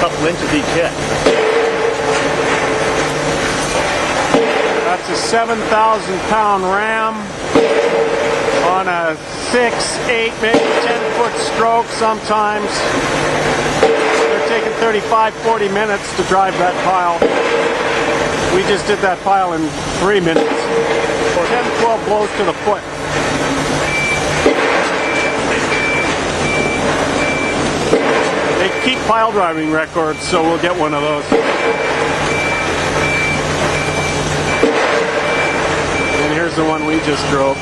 couple inches each hit. That's a 7,000-pound ram on a 6, 8, maybe 10-foot stroke sometimes. They're taking 35, 40 minutes to drive that pile. We just did that pile in 3 minutes. 10, 12 blows to the foot. They keep pile driving records, so we'll get one of those. And here's the one we just drove.